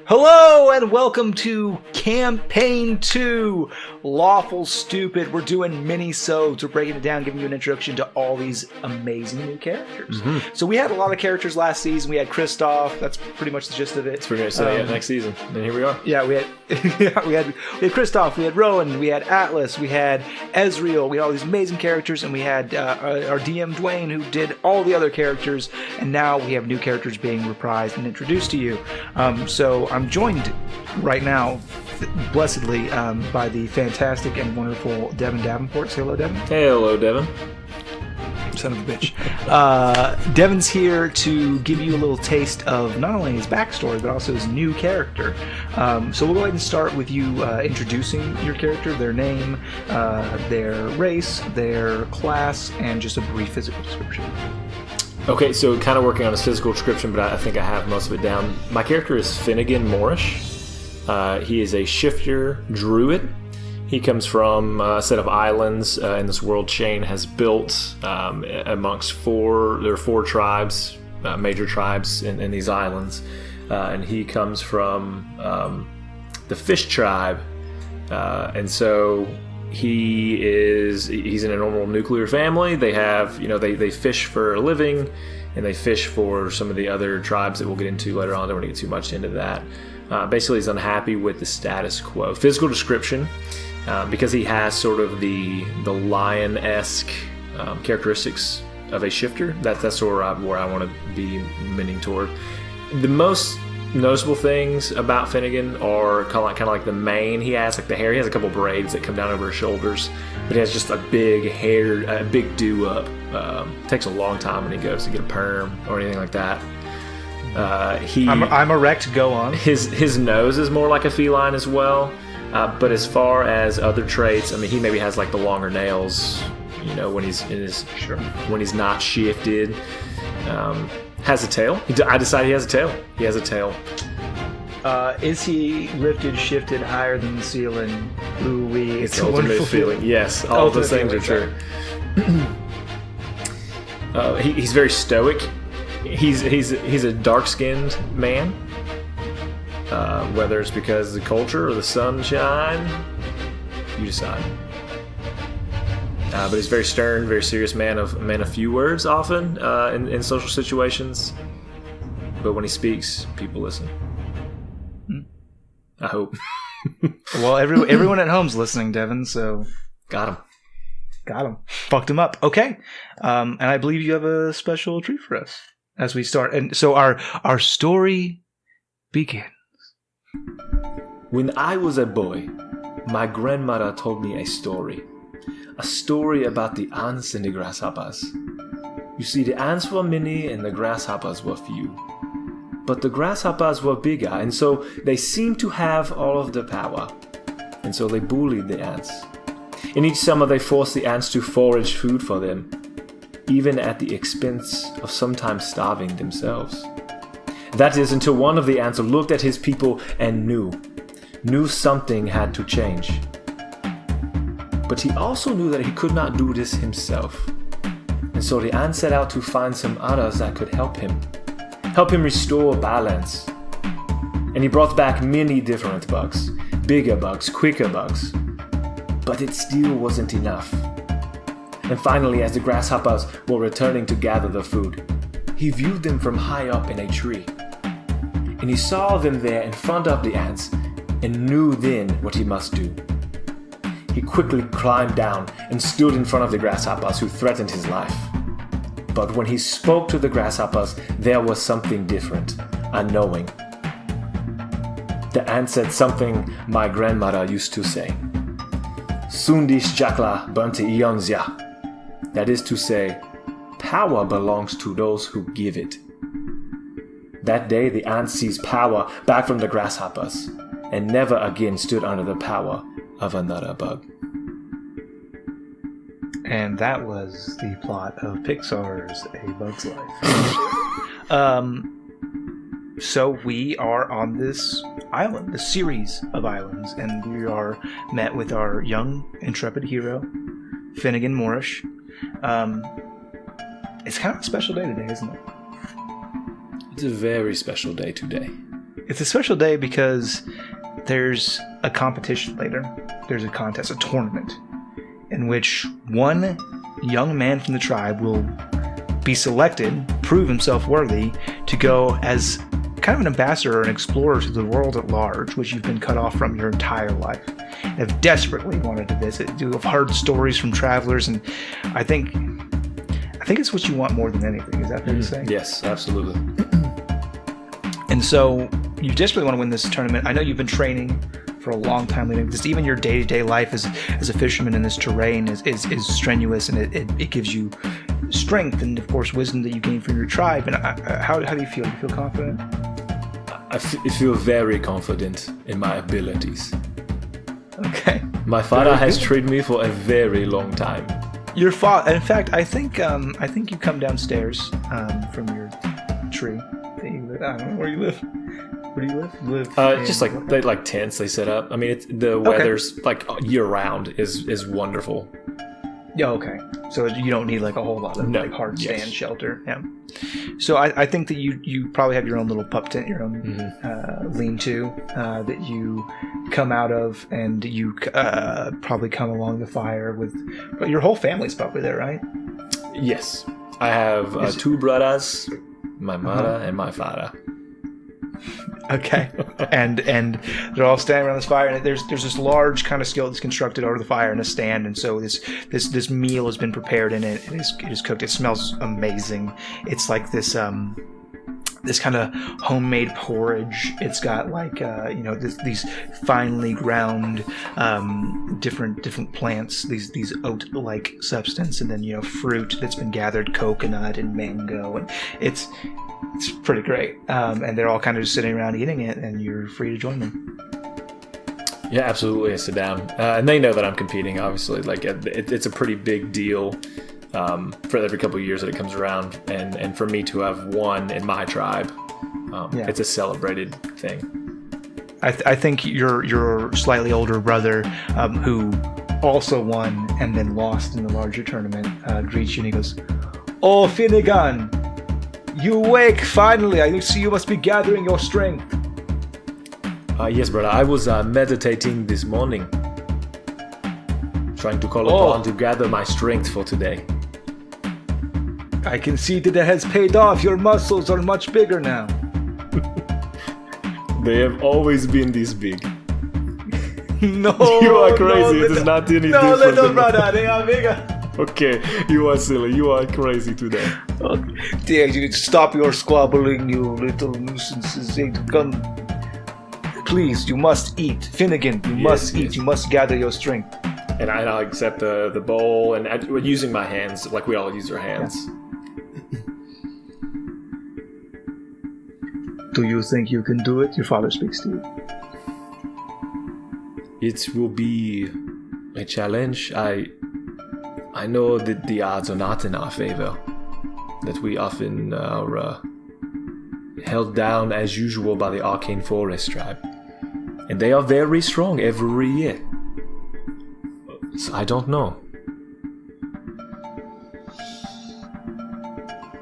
Hello and welcome to Campaign 2, Lawful Stupid. We're doing minisodes. We're breaking it down, giving you an introduction to all these amazing new characters. Mm-hmm. So we had a lot of characters last season. We had Kristoff. That's pretty much the gist of it. That's pretty much next season. And here we are. Yeah, we had we had Kristoff, we had Rowan, we had Atlas, we had Ezreal. We had all these amazing characters, and we had our DM Dwayne, who did all the other characters. And now we have new characters being reprised and introduced to you. So I'm joined right now, blessedly, by the fantastic and wonderful Devin Davenport. Say hello, Devin. Hey, hello, Devin. Son of a bitch. Devin's here to give you a little taste of not only his backstory, but also his new character. So we'll go ahead and start with you introducing your character, their name, their race, their class, and just a brief physical description. Okay, so kind of working on his physical description, but I think I have most of it down. My character is Finnegan Moorish. He is a shifter druid. He comes from a set of islands in this world Shane has built amongst there are four tribes, major tribes in these islands. And he comes from the fish tribe. And so he's in a normal nuclear family. They have, they fish for a living, and they fish for some of the other tribes that we'll get into later on. I don't want to get too much into that. Basically, he's unhappy with the status quo. Physical description, because he has sort of the lion-esque characteristics of a shifter. That's sort of where I want to be leaning toward. The most noticeable things about Finnegan are kind of like the mane he has, like the hair. He has a couple braids that come down over his shoulders, but he has just a big hair, a big do-up. Takes a long time when he goes to get a perm or anything like that. I'm erect. Go on. His nose is more like a feline as well, but as far as other traits, I mean, he maybe has like the longer nails. When he's when he's not shifted. Has a tail. I decided he has a tail. He has a tail. Is he lifted, shifted higher than the ceiling? Ooh-wee. It's a wonderful feeling. Yes, all of those things are true. He's very stoic. He's a dark-skinned man. Whether it's because of the culture or the sunshine, you decide. But he's very stern, very serious man of few words often in social situations. But when he speaks, people listen. I hope. Well, everyone at home's listening, Devin, so... Got him. Fucked him up. Okay. And I believe you have a special treat for us as we start. And so our story begins. When I was a boy, my grandmother told me a story. A story about the ants and the grasshoppers. You see, the ants were many and the grasshoppers were few. But the grasshoppers were bigger, and so they seemed to have all of the power. And so they bullied the ants. In each summer they forced the ants to forage food for them, even at the expense of sometimes starving themselves. That is, until one of the ants looked at his people and knew something had to change. But he also knew that he could not do this himself. And so the ant set out to find some others that could help him restore balance. And he brought back many different bugs, bigger bugs, quicker bugs. But it still wasn't enough. And finally, as the grasshoppers were returning to gather the food, he viewed them from high up in a tree. And he saw them there in front of the ants and knew then what he must do. He quickly climbed down and stood in front of the grasshoppers who threatened his life. But when he spoke to the grasshoppers, there was something different, a knowing. The ant said something my grandmother used to say. Sundish jakla bante ionzia. That is to say, power belongs to those who give it. That day the ant seized power back from the grasshoppers and never again stood under the power of another bug. And that was the plot of Pixar's A Bug's Life. So we are on this island, the series of islands, and we are met with our young, intrepid hero, Finnegan Moorish. It's kind of a special day today, isn't it? It's a very special day today. It's a special day because there's a competition later. There's a contest, a tournament, in which one young man from the tribe will be selected, prove himself worthy, to go as kind of an ambassador or an explorer to the world at large, which you've been cut off from your entire life. And have desperately wanted to visit. You have heard stories from travelers, and I think it's what you want more than anything. Is that fair to say? Yes, absolutely. And so you desperately want to win this tournament. I know you've been training for a long time. Just even your day-to-day life as a fisherman in this terrain is strenuous, and it gives you strength and, of course, wisdom that you gain from your tribe. And how do you feel? Do you feel confident? I feel very confident in my abilities. Okay. My father has trained me for a very long time. Your father, in fact, I think you come downstairs from your tree. I don't know where you live. Where do you live? You live just like tents they set up. I mean, the weather's like year round is wonderful. Yeah, okay. So you don't need like a whole lot of like hard stand shelter. Yeah. So I think that you probably have your own little pup tent, your own lean-to that you come out of, and you probably come along the fire with. But your whole family's probably there, right? Yes, I have 2 brothers, my mother and my father. Okay, and they're all standing around this fire, and there's this large kind of skillet that's constructed over the fire in a stand, and so this meal has been prepared in it. It is cooked. It smells amazing. It's like this kind of homemade porridge. It's got like these finely ground different plants, these oat-like substance, and then fruit that's been gathered, coconut and mango, and it's pretty great. And they're all kind of just sitting around eating it, and you're free to join them. Yeah, absolutely. I sit down, and they know that I'm competing. Obviously, like it's a pretty big deal for every couple of years that it comes around, and for me to have won in my tribe, it's a celebrated thing. I think your slightly older brother, who also won and then lost in the larger tournament, greets you and he goes, "Oh, Finnegan, you awake finally! I see you must be gathering your strength." Yes, brother. I was meditating this morning, trying to call upon to gather my strength for today. I can see that it has paid off. Your muscles are much bigger now. They have always been this big. No, you are crazy. It is not any different. No, little brother, they are bigger. Okay, you are silly. You are crazy today. Dear, you stop your squabbling, you little nuisances. Please, you must eat. Finnegan, you must eat. You must gather your strength. And I'll accept the bowl, and using my hands, like we all use our hands. Yeah. Do you think you can do it? Your father speaks to you. It will be a challenge. I know that the odds are not in our favor, that we often are held down as usual by the Arcane Forest tribe. And they are very strong every year. So I don't know.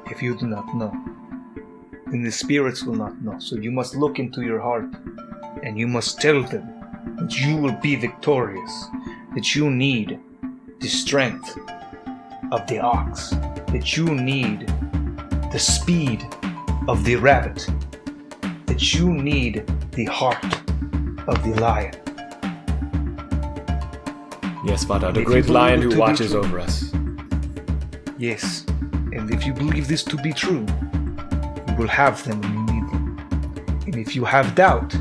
If you do not know, then the spirits will not know. So you must look into your heart, and you must tell them that you will be victorious, that you need the strength of the ox, that you need the speed of the rabbit, that you need the heart of the lion. Yes, Father, the great lion who watches over us. Yes, and if you believe this to be true, you will have them when you need them. And if you have doubt,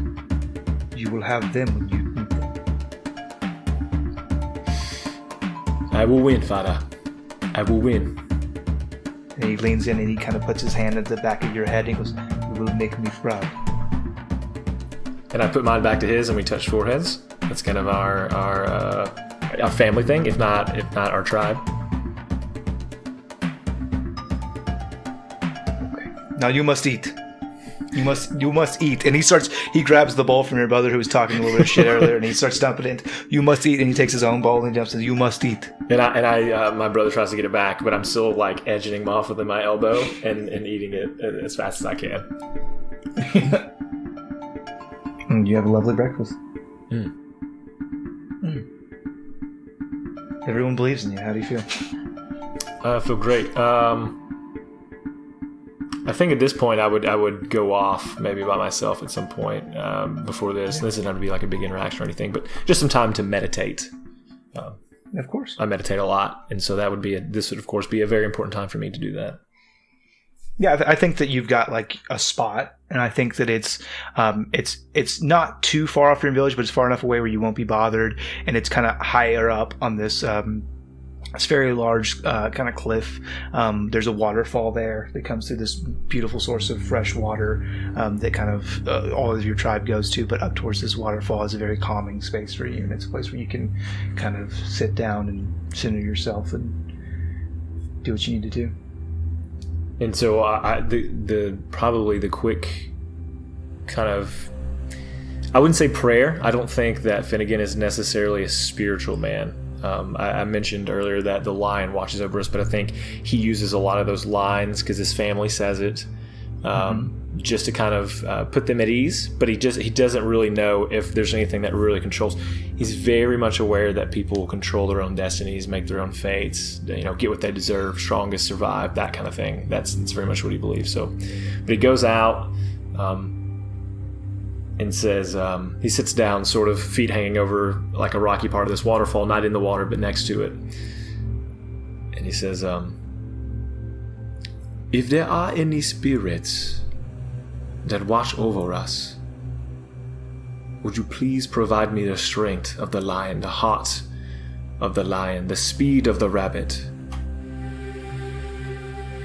you will have them when you need them. I will win, Father. I will win. And he leans in and he kind of puts his hand at the back of your head and he goes, "You will make me proud." And I put mine back to his, and we touch foreheads. That's kind of our family thing, if not our tribe. Okay. Now you must eat. You must eat. And he grabs the bowl from your brother who was talking a little bit of shit earlier, and he starts dumping it. You must eat, and he takes his own bowl and he jumps and says, "You must eat." And I my brother tries to get it back, but I'm still like edging him off with my elbow and eating it as fast as I can. And you have a lovely breakfast. Mm. Everyone believes in you. How do you feel? I feel great. I think at this point I would go off maybe by myself at some point before this. This isn't going to be like a big interaction or anything, but just some time to meditate. Of course. I meditate a lot, and so this would of course be a very important time for me to do that. Yeah, I think that you've got like a spot, and I think that it's not too far off your village, but it's far enough away where you won't be bothered, and it's kind of higher up on this very large kind of cliff. There's a waterfall there that comes through this beautiful source of fresh water that kind of all of your tribe goes to, but up towards this waterfall is a very calming space for you, and it's a place where you can kind of sit down and center yourself and do what you need to do. And so probably the quick kind of, I wouldn't say prayer. I don't think that Finnegan is necessarily a spiritual man. I mentioned earlier that the lion watches over us, but I think he uses a lot of those lines because his family says it, just to kind of put them at ease. But he doesn't really know if there's anything that really controls. He's very much aware that people will control their own destinies, make their own fates, get what they deserve, strongest survive, that kind of thing. That's very much what he believes. So, but he goes out and says, he sits down, sort of feet hanging over like a rocky part of this waterfall, not in the water but next to it, and he says, if there are any spirits that watch over us, would you please provide me the strength of the lion, the heart of the lion, the speed of the rabbit?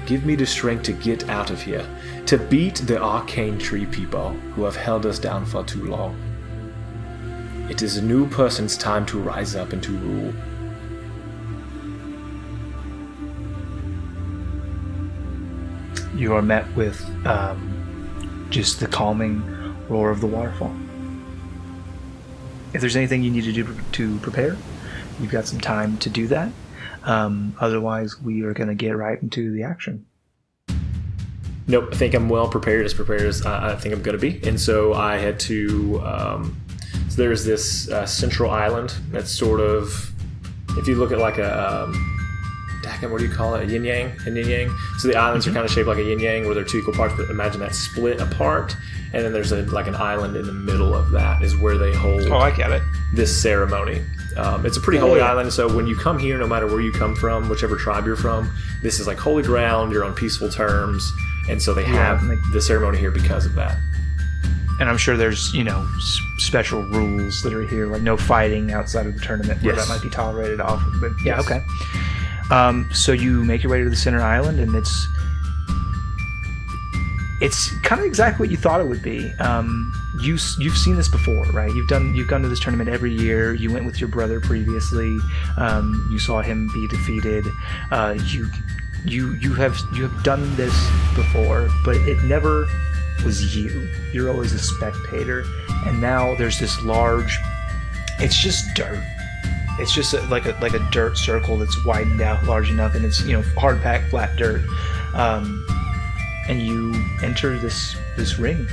Give me the strength to get out of here, to beat the arcane tree people who have held us down for too long. It is a new person's time to rise up and to rule. You are met with just the calming roar of the waterfall. If there's anything you need to do to prepare, you've got some time to do that. Otherwise, we are going to get right into the action. Nope, I think I'm well prepared as I think I'm going to be. And so I had to... so there's this central island that's sort of... If you look at like a... what do you call it? A yin-yang? A yin-yang? So the islands are kind of shaped like a yin-yang where they're two equal parts, but imagine that split apart. And then there's like an island in the middle of that is where they hold... Oh, I get it. This ceremony. It's a pretty holy island, so when you come here, no matter where you come from, whichever tribe you're from, this is like holy ground, you're on peaceful terms, and so they have the ceremony here because of that. And I'm sure there's, special rules that are here, like no fighting outside of the tournament where that might be tolerated off. But yeah, okay. So you make your way to the center island, and it's kind of exactly what you thought it would be. You've seen this before, right? You've gone to this tournament every year. You went with your brother previously. You saw him be defeated. You have done this before, but it never was you. You're always a spectator, and now there's this large. It's just dirt. It's just like a dirt circle that's widened out large enough, and it's hard packed flat dirt. And you enter this ring,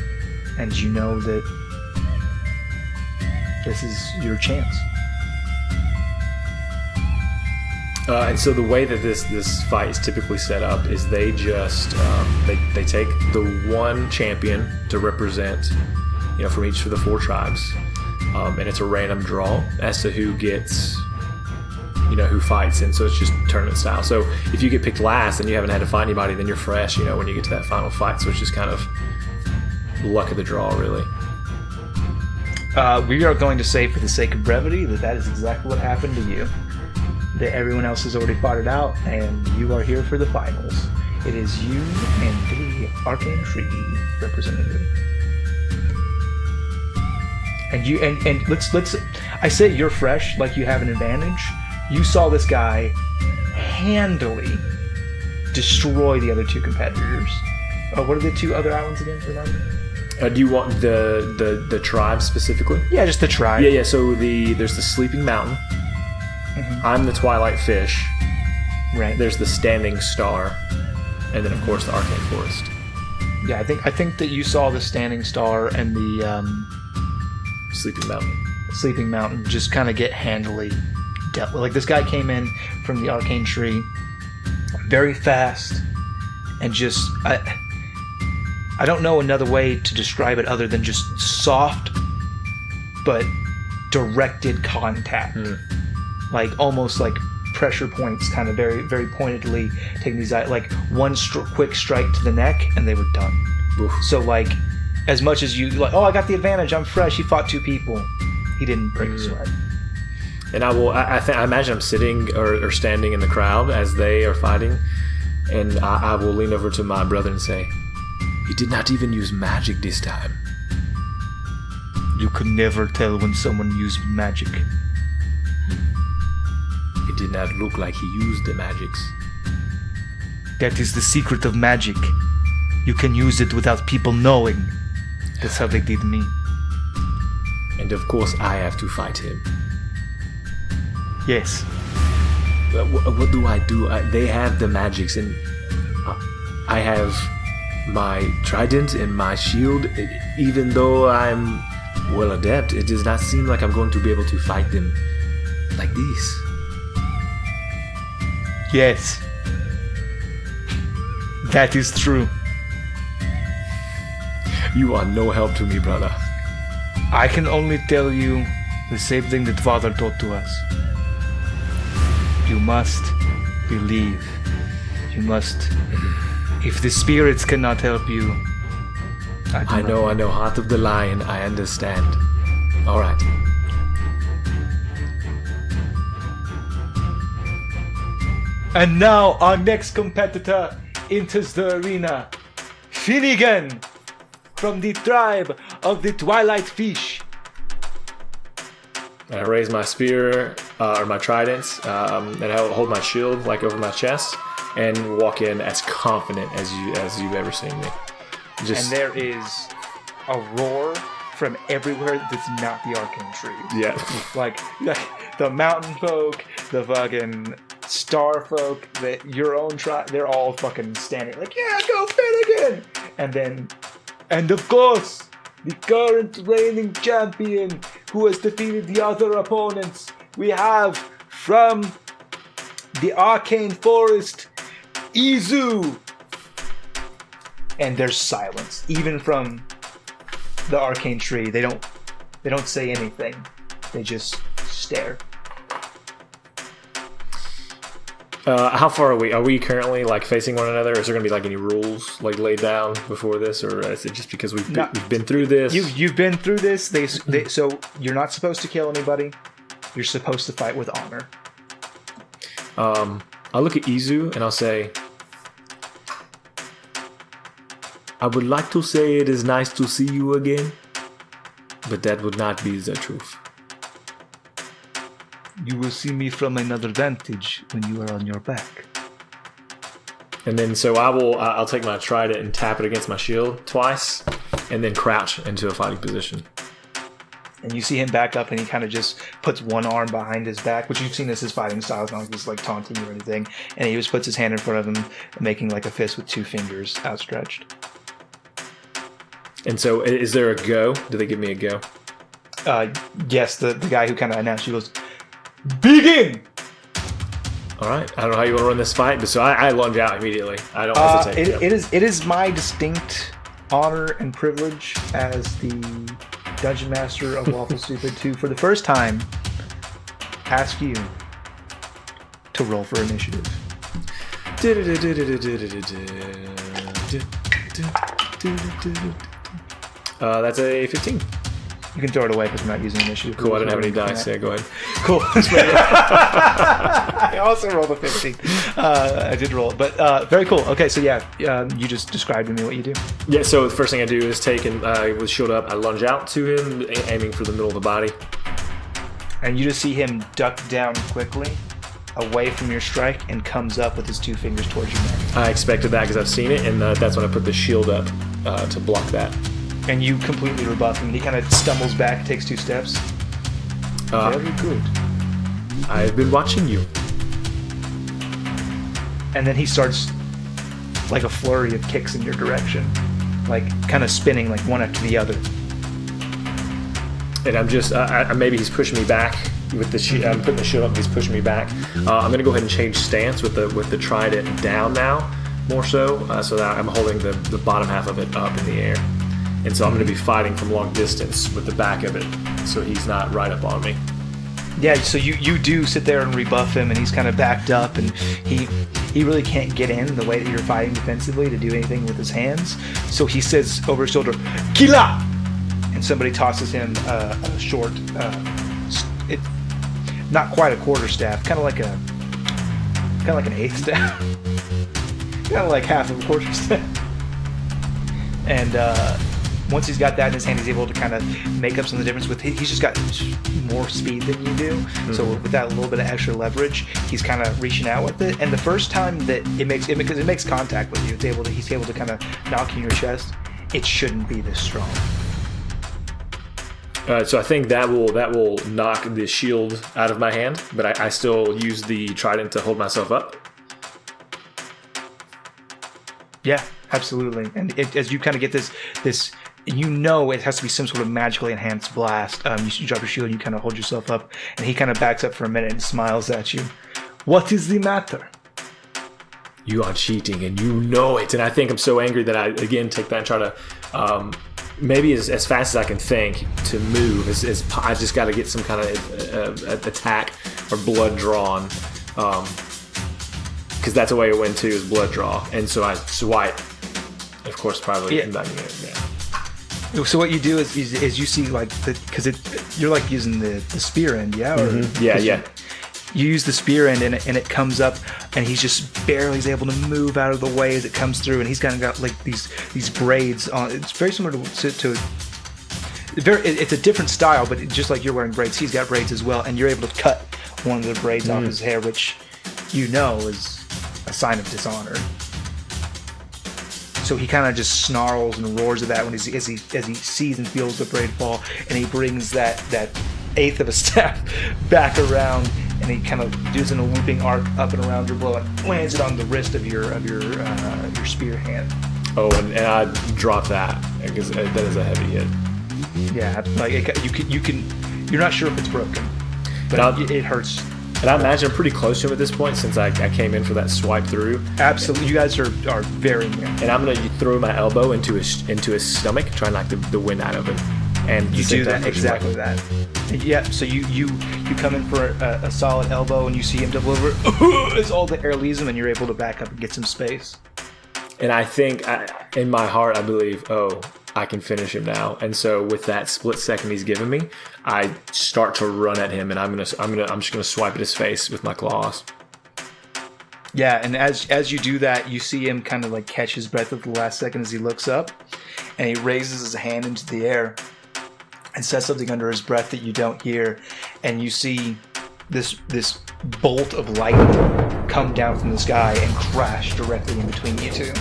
and you know that this is your chance. And so the way that this fight is typically set up is they just they take the one champion to represent, from each of the four tribes, and it's a random draw as to who gets. Who fights, and so it's just tournament style. So if you get picked last and you haven't had to fight anybody, then you're fresh, when you get to that final fight. So it's just kind of luck of the draw, really. We are going to say, for the sake of brevity, that is exactly what happened to you. That everyone else has already fought it out, and you are here for the finals. It is you and the Arcane Tree representative. And let's. I say you're fresh, like you have an advantage. You saw this guy handily destroy the other two competitors. What are the two other islands again? Remember? Do you want the tribe specifically? Yeah, just the tribe. Yeah. So there's the Sleeping Mountain. Mm-hmm. I'm the Twilight Fish. Right. There's the Standing Star, and then of course the Arcane Forest. Yeah, I think that you saw the Standing Star and the Sleeping Mountain just kind of get handily dealt with. Like, this guy came in from the arcane tree very fast and just I don't know another way to describe it other than just soft but directed contact. Like almost like pressure points, kind of very, very pointedly taking these out, like one quick strike to the neck and they were done. Oof. So like, as much as you like, oh, I got the advantage, I'm fresh, he fought 2 people, he didn't break a sweat. And I imagine I'm sitting or standing in the crowd as they are fighting, and I will lean over to my brother and say, he did not even use magic this time. You could never tell when someone used magic. It did not look like he used the magics. That is the secret of magic. You can use it without people knowing. That's how they did me. And of course I have to fight him. Yes. What do I do? They have the magics, and I have my trident and my shield. Even though I'm well adept, it does not seem like I'm going to be able to fight them like this. Yes. That is true. You are no help to me, brother. I can only tell you the same thing that Father taught to us. You must believe. You must. If the spirits cannot help you, I know. Heart of the Lion, I understand. All right. And now our next competitor enters the arena. Finnegan, from the tribe of the Twilight Fish. I raise my spear, or my trident, and I hold my shield like over my chest, and walk in as confident as you've ever seen me. And there is a roar from everywhere that's not the arcane tree. Yeah. like the mountain folk, the fucking star folk, your own tribe, they're all fucking standing like, yeah, go Finnegan! And of course, the current reigning champion who has defeated the other opponents, we have from the arcane forest, Izu. And there's silence, even from the arcane tree. They don't say anything. They just stare. How far are we? Are we currently like facing one another? Is there going to be like any rules like laid down before this, or is it just because we've been through this? You've been through this. So you're not supposed to kill anybody. You're supposed to fight with honor. I'll look at Izu and I'll say, I would like to say it is nice to see you again, but that would not be the truth. You will see me from another vantage when you are on your back. And then so I'll take my trident and tap it against my shield twice, and then crouch into a fighting position. And you see him back up, and he kind of just puts one arm behind his back, which you've seen as his fighting style. It's not like he's like taunting you or anything. And he just puts his hand in front of him, making like a fist with 2 fingers outstretched. And so, is there a go? Do they give me a go? Yes, the guy who kind of announced you goes, begin! All right. I don't know how you want to run this fight, but so I lunge out immediately. I don't hesitate. It is my distinct honor and privilege as the Dungeon Master of Lawful Stupid to, for the first time, ask you to roll for initiative. That's a 15. You can throw it away because I'm not using initiative. Cool, I didn't have any dice. Yeah, go ahead. Cool. I also rolled a 15. I did roll it, but very cool. Okay, so yeah, you just described to me what you do. Yeah, so the first thing I do is take and with shield up, I lunge out to him, aiming for the middle of the body. And you just see him duck down quickly, away from your strike, and comes up with his 2 fingers towards your neck. I expected that because I've seen it, and that's when I put the shield up to block that. And you completely rebuff him. He kind of stumbles back, takes 2 steps. Very good. I've been watching you. And then he starts like a flurry of kicks in your direction, like kind of spinning like one after the other. and I'm just maybe he's pushing me back with the shield. I'm putting the shield up. And he's pushing me back. I'm gonna go ahead and change stance with the trident down now, more so that I'm holding the bottom half of it up in the air, and so I'm gonna be fighting from long distance with the back of it, so he's not right up on me. Yeah, so you do sit there and rebuff him, and he's kind of backed up, and he really can't get in the way that you're fighting defensively to do anything with his hands. So he says over his shoulder, "Kila!" And somebody tosses him a short, not quite a quarterstaff, kind of like an eighth staff, kind of like half of a quarterstaff. And once he's got that in his hand, he's able to kind of make up some of the difference with. He's just got more speed than you do, so with that little bit of extra leverage, he's kind of reaching out with it. And the first time that because it makes contact with you, he's able to kind of knock you in your chest. It shouldn't be this strong. So I think that will knock the shield out of my hand, but I still use the trident to hold myself up. Yeah, absolutely. And as you kind of get this, it has to be some sort of magically enhanced blast. You drop your shield and you kind of hold yourself up, and he kind of backs up for a minute and smiles at you. What is the matter? You are cheating, and you know it. And I think I'm so angry that I again take that and try to maybe as fast as I can think to move. I just got to get some kind of attack or blood drawn. Because that's the way it went too, is blood draw, and so I swipe. Of course, probably. Yeah. So what you do is you see because you're like using the spear end, yeah? Or, yeah. You use the spear end and it comes up, and he's just barely able to move out of the way as it comes through, and he's kind of got like these braids on. It's very similar to it's a different style, but just like you're wearing braids, he's got braids as well, and you're able to cut one of the braids off his hair, which is a sign of dishonor. So he kind of just snarls and roars at that when as he sees and feels the braid fall, and he brings that eighth of a staff back around, and he kind of does in a looping arc up and around your blow and lands it on the wrist of your spear hand. Oh, and I drop that because that is a heavy hit. Yeah, like you're not sure if it's broken, but it hurts. And I imagine I'm pretty close to him at this point since I came in for that swipe through. Absolutely, you guys are very near. And I'm gonna throw my elbow into his stomach, try and knock the wind out of him. And you do that exactly that. Yeah. So you come in for a solid elbow, and you see him double over as all the air leaves him, and you're able to back up and get some space. And I think in my heart I believe, I can finish him now. And so with that split second he's given me, I start to run at him, and I'm just gonna swipe at his face with my claws. Yeah, and as you do that, you see him kind of like catch his breath at the last second as he looks up, and he raises his hand into the air and says something under his breath that you don't hear, and you see this bolt of light come down from the sky and crash directly in between you two.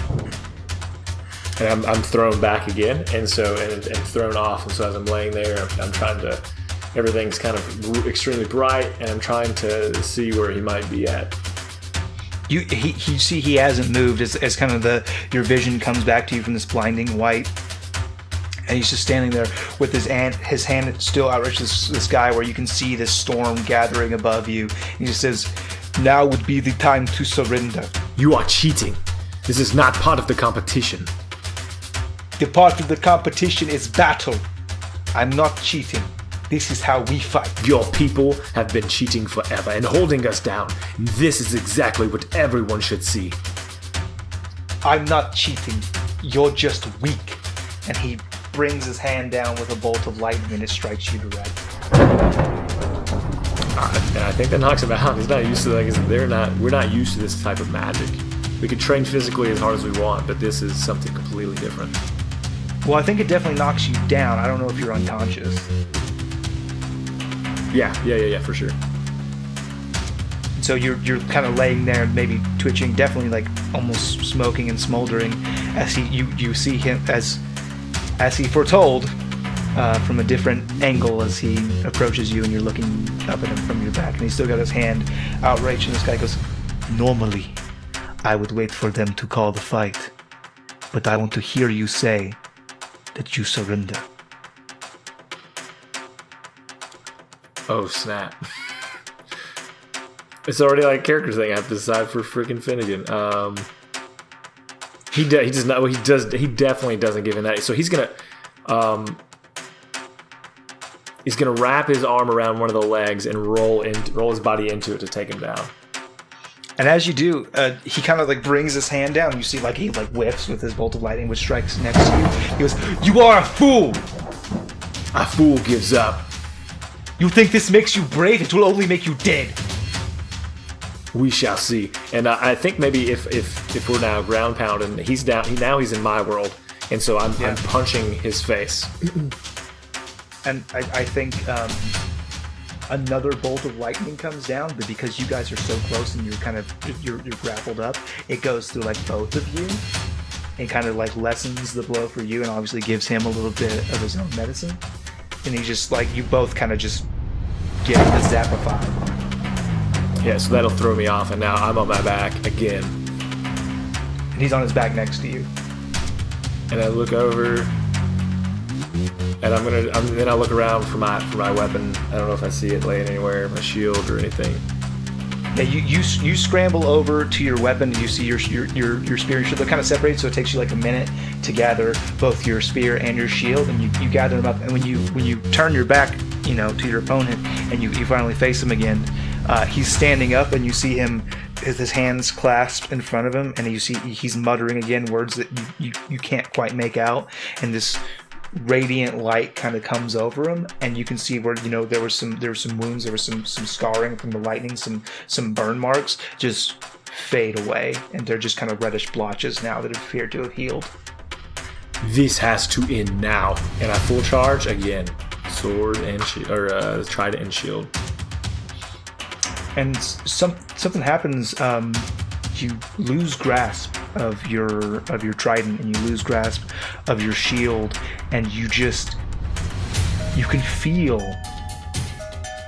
And I'm thrown back again, and thrown off. And so as I'm laying there, I'm trying to. Everything's kind of extremely bright, and I'm trying to see where he might be at. You see he hasn't moved as kind of your vision comes back to you from this blinding white, and he's just standing there with his hand still outreaches the sky, where you can see this storm gathering above you. He just says, "Now would be the time to surrender." You are cheating. This is not part of the competition. The part of the competition is battle. I'm not cheating. This is how we fight. Your people have been cheating forever and holding us down. This is exactly what everyone should see. I'm not cheating. You're just weak. And he brings his hand down with a bolt of lightning, and it strikes you direct. And I think that knocks him out. He's not used to that. We're not used to this type of magic. We can train physically as hard as we want, but this is something completely different. Well, I think it definitely knocks you down. I don't know if you're unconscious. Yeah, for sure. So you're kind of laying there, maybe twitching, definitely like almost smoking and smoldering, as you see him as he foretold from a different angle as he approaches you, and you're looking up at him from your back, and he's still got his hand outreached, and this guy goes, "Normally, I would wait for them to call the fight, but I want to hear you say that you surrender." Oh, snap. It's already like a character thing I have to decide for freaking Finnegan. He does not. Well, he definitely doesn't give in that. So he's gonna wrap his arm around one of the legs and roll his body into it to take him down. And as you do, he kind of like brings his hand down. You see, like he like whiffs with his bolt of lightning, which strikes next to you. He goes, "You are a fool. A fool gives up. You think this makes you brave? It will only make you dead." We shall see. And I think maybe if we're now ground pounding, he's down. He's in my world, and so I'm punching his face. And I think another bolt of lightning comes down, but because you guys are so close and you're grappled up, it goes through like both of you and kind of like lessens the blow for you, and obviously gives him a little bit of his own medicine. And he just like you both kind of just get zapified. Yeah, so that'll throw me off, and now I'm on my back again. And he's on his back next to you. And I look over, and then I look around for my weapon. I don't know if I see it laying anywhere, my shield or anything. Yeah, you scramble over to your weapon. You see your spear and shield. They're kind of separated, so it takes you like a minute to gather both your spear and your shield, and you gather them up. And when you turn your back, to your opponent, and you finally face him again, he's standing up, and you see him with his hands clasped in front of him, and you see he's muttering again words that you can't quite make out, and this radiant light kind of comes over him, and you can see where there were some wounds, there was some scarring from the lightning, some burn marks just fade away, and they're just kind of reddish blotches now that appear to have healed. This has to end now, and I full charge again, sword and trident and shield. And something happens. You lose grasp of your trident, and you lose grasp of your shield, and you can feel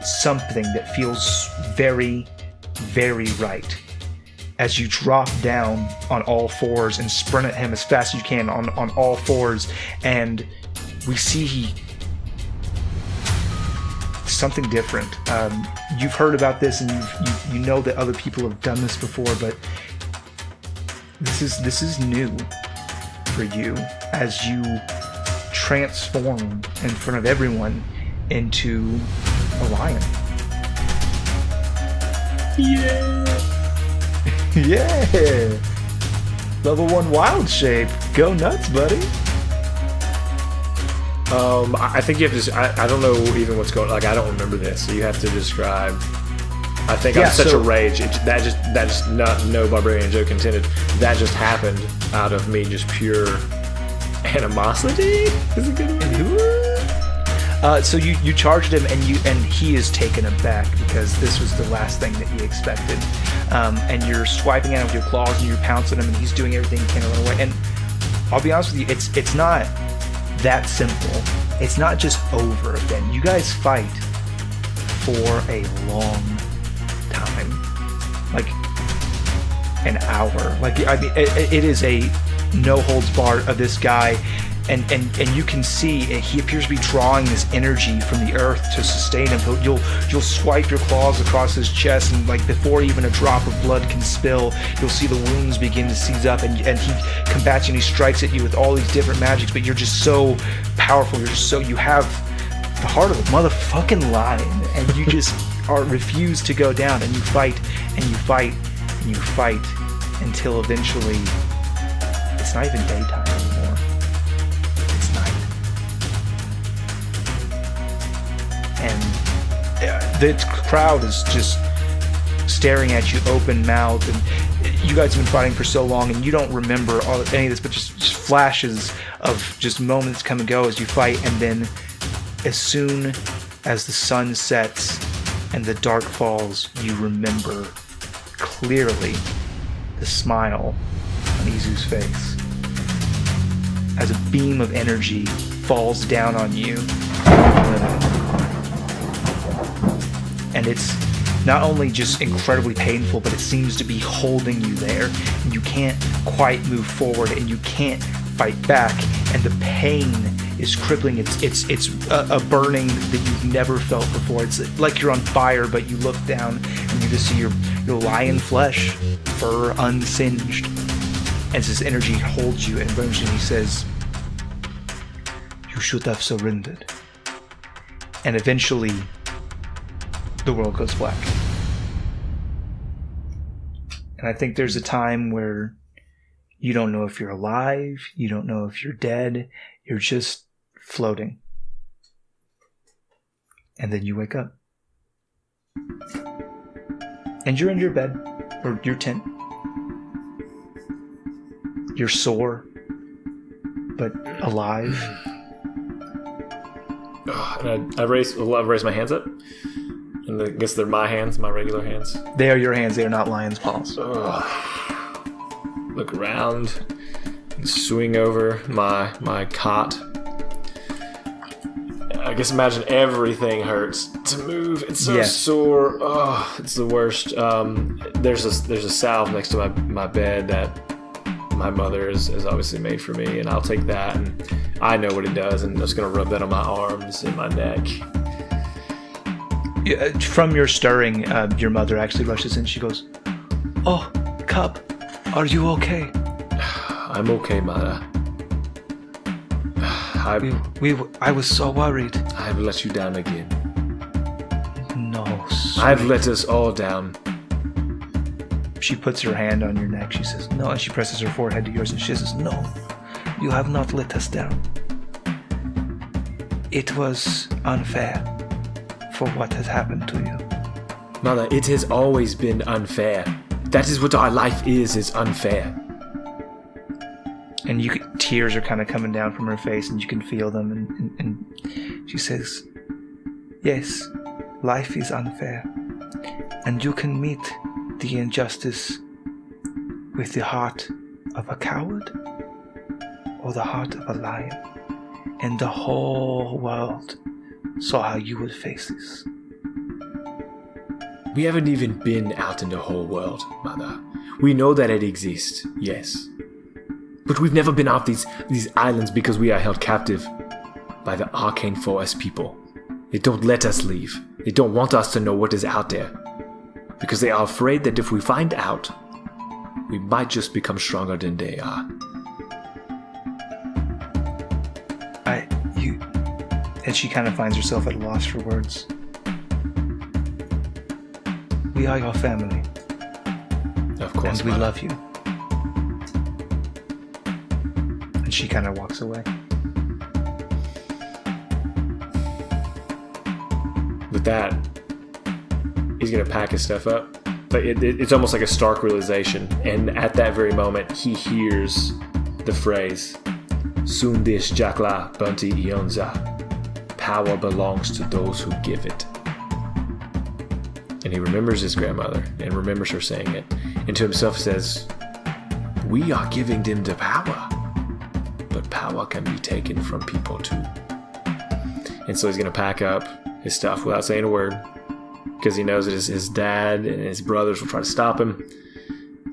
something that feels very, very right as you drop down on all fours and sprint at him as fast as you can on all fours. And we see something different. You've heard about this, and you know that other people have done this before, but this is new for you as you transform in front of everyone into a lion. Yeah. Yeah. Level 1 wild shape. Go nuts, buddy. I think you have to. I don't know even what's going. Like, I don't remember this, so you have to describe. I think I'm such a rage. That just not no barbarian joke intended. That just happened out of me, just pure animosity. Is it good? So you charged him, and he is taken aback because this was the last thing that he expected. And you're swiping at him with your claws, and you're pouncing him, and he's doing everything he can to run away. And I'll be honest with you, it's not that simple. It's not just over then. You guys fight for a long time, like an hour. Like, I mean, it is a no holds barred of this guy, and you can see he appears to be drawing this energy from the earth to sustain him. You'll swipe your claws across his chest, and like before even a drop of blood can spill, you'll see the wounds begin to seize up, and he combats you, and he strikes at you with all these different magics. But you're just so powerful. You have the heart of a motherfucking lion, and you just refuse to go down, and you fight and you fight and you fight until eventually it's not even daytime anymore. It's night. And the crowd is just staring at you open-mouthed, and you guys have been fighting for so long, and you don't remember any of this, but just flashes of just moments come and go as you fight. And then as soon as the sun sets and the dark falls, you remember clearly the smile on Izu's face as a beam of energy falls down on you. And it's not only just incredibly painful, but it seems to be holding you there, and you can't quite move forward, and you can't fight back, and the pain is crippling. It's a burning that you've never felt before. It's like you're on fire, but you look down and you just see your lion flesh, fur unsinged. As this energy holds you and burns you, he says, "You should have surrendered." And eventually, the world goes black. And I think there's a time where you don't know if you're alive, you don't know if you're dead, you're just floating. And then you wake up. And you're in your bed, or your tent. You're sore, but alive. And I raise my hands up. And I guess they're my hands, my regular hands. They are your hands, they are not lion's paws. Look around, swing over my cot. I guess imagine everything hurts to move. It's so sore. Oh, it's the worst. There's a salve next to my bed that my mother has obviously made for me, and I'll take that, and I know what it does, and I'm just gonna rub that on my arms and my neck. From your stirring, your mother actually rushes in. She goes, "Oh, Cub, are you okay?" I'm okay, Mother. I was so worried. I've let you down again. No, sweet. I've let us all down. She puts her hand on your neck. She says, "No," and she presses her forehead to yours, and she says, "No, you have not let us down. It was unfair for what has happened to you." Mother, it has always been unfair. That is what our life is unfair. And tears are kind of coming down from her face, and you can feel them, and she says, "Yes, life is unfair, and you can meet the injustice with the heart of a coward or the heart of a lion, and the whole world saw how you would face this." We haven't even been out in the whole world, Mother. We know that it exists, yes. But we've never been off these islands because we are held captive by the arcane forest people. They don't let us leave. They don't want us to know what is out there. Because they are afraid that if we find out, we might just become stronger than they are. And she kind of finds herself at a loss for words. We are your family. Of course, and we love you. And she kind of walks away. With that, he's going to pack his stuff up. But it's almost like a stark realization. And at that very moment, he hears the phrase, "Sundish Jakla Bunti Ionza." Power belongs to those who give it. And he remembers his grandmother and remembers her saying it. And to himself says, "We are giving them the power. But power can be taken from people too." And so he's going to pack up his stuff without saying a word. Because he knows that his dad and his brothers will try to stop him. He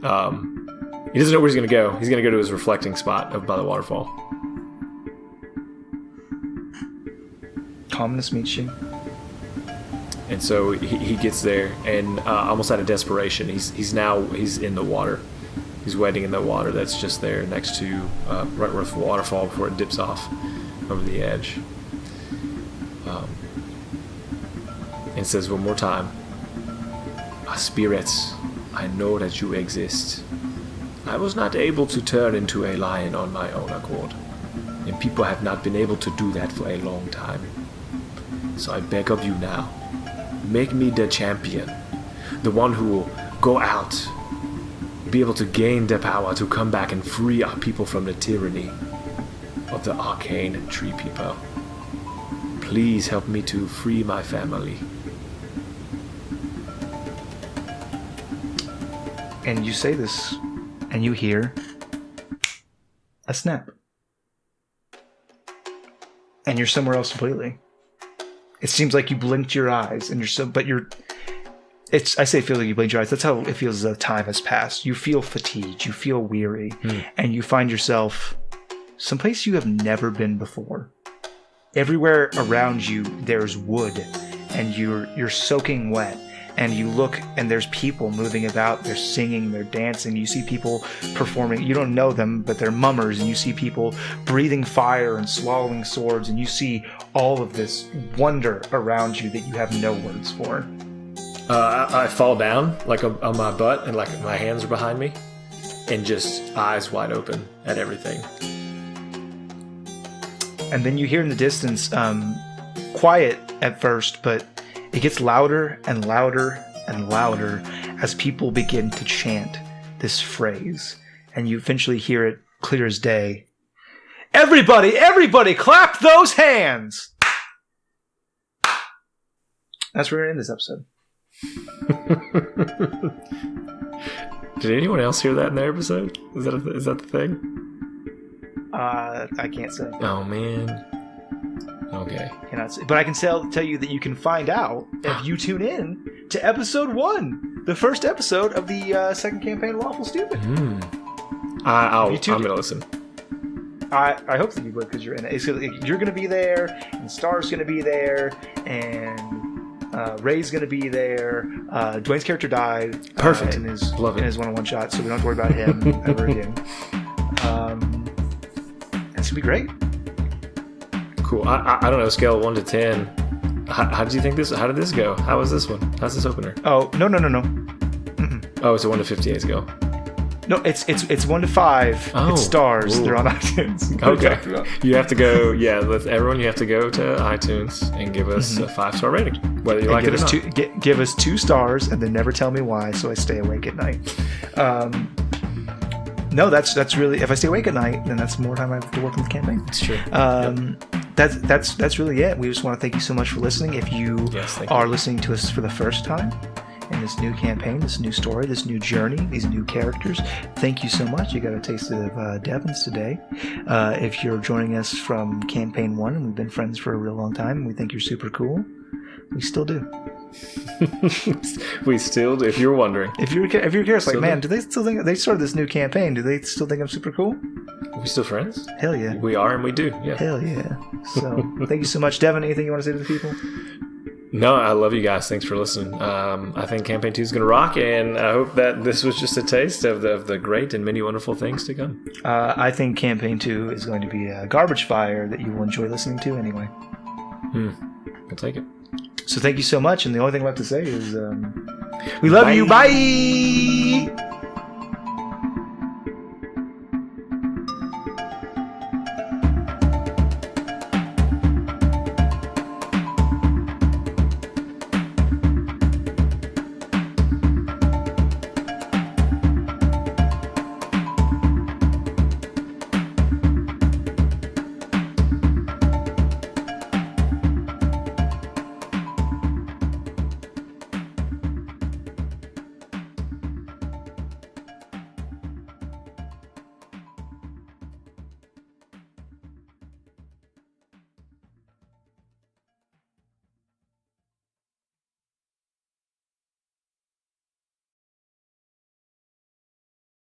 doesn't know where he's going to go. He's going to go to his reflecting spot up by the waterfall. Calmness meets you. And so he gets there, and almost out of desperation, he's in the water. He's wading in the water that's just there next to right where the waterfall before it dips off over the edge. And says one more time, "Spirits, I know that you exist. I was not able to turn into a lion on my own accord, and people have not been able to do that for a long time. So I beg of you now, make me the champion, the one who will go out, be able to gain the power to come back and free our people from the tyranny of the arcane tree people. Please help me to free my family." And you say this, and you hear a snap. And you're somewhere else completely. It seems like you blinked your eyes, and I say feel like you blinked your eyes. That's how it feels as though time has passed. You feel fatigued, you feel weary, and you find yourself someplace you have never been before. everywhere around you there's wood, and you're soaking wet. And you look, and there's people moving about. They're singing, they're dancing. You see people performing. You don't know them, but they're mummers. And you see people breathing fire and swallowing swords. And you see all of this wonder around you that you have no words for. I fall down, like on my butt, and like my hands are behind me, and just eyes wide open at everything. And then you hear in the distance, quiet at first, but it gets louder and louder and louder as people begin to chant this phrase. And you eventually hear it clear as day. Everybody, clap those hands! That's where we're in this episode. Did anyone else hear that in the episode? Is that the thing? I can't say. Oh, man. Okay. Cannot say, but I can tell you that you can find out if you tune in to episode 1, the first episode of the second campaign, Lawful Stupid. I'm gonna listen. I hope that you would, because you're in it. You're gonna be there, and Star's gonna be there, and Ray's gonna be there. Dwayne's character died. Perfect. In his Love it. in his one-on-one shot, so we don't have to worry about him ever again. It's gonna be great. Cool. I don't know, scale of 1 to 10. How did you think this? How did this go? How was this one? How's this opener? Oh, no. Mm-mm. Oh, it's a 1 to 58 scale. No, it's 1 to 5. Oh, it's stars. ooh. They're on iTunes. Okay. You have to go. Yeah, everyone. You have to go to iTunes and give us a 5-star rating, whether you like it or not. Give us 2 stars, and then never tell me why, so I stay awake at night. No, that's really. If I stay awake at night, then that's more time I have to work on the campaign. It's true. That's really it. We just want to thank you so much for listening. If you are listening to us for the first time in this new campaign, this new story, this new journey, these new characters, thank you so much. You got a taste of Devon's today. If you're joining us from campaign 1, and we've been friends for a real long time, and we think you're super cool, we still do. We still do. If you're wondering, if you're curious, like, man, do they still think they started this new campaign? Do they still think I'm super cool? Are we still friends? Hell yeah, we are, and we do. Yeah. Hell yeah. So thank you so much, Devon. Anything you want to say to the people? No, I love you guys. Thanks for listening. I think campaign 2 is going to rock, and I hope that this was just a taste of the great and many wonderful things to come. I think campaign 2 is going to be a garbage fire that you will enjoy listening to anyway. I'll take it. So thank you so much, and the only thing left to say is we love you. Bye!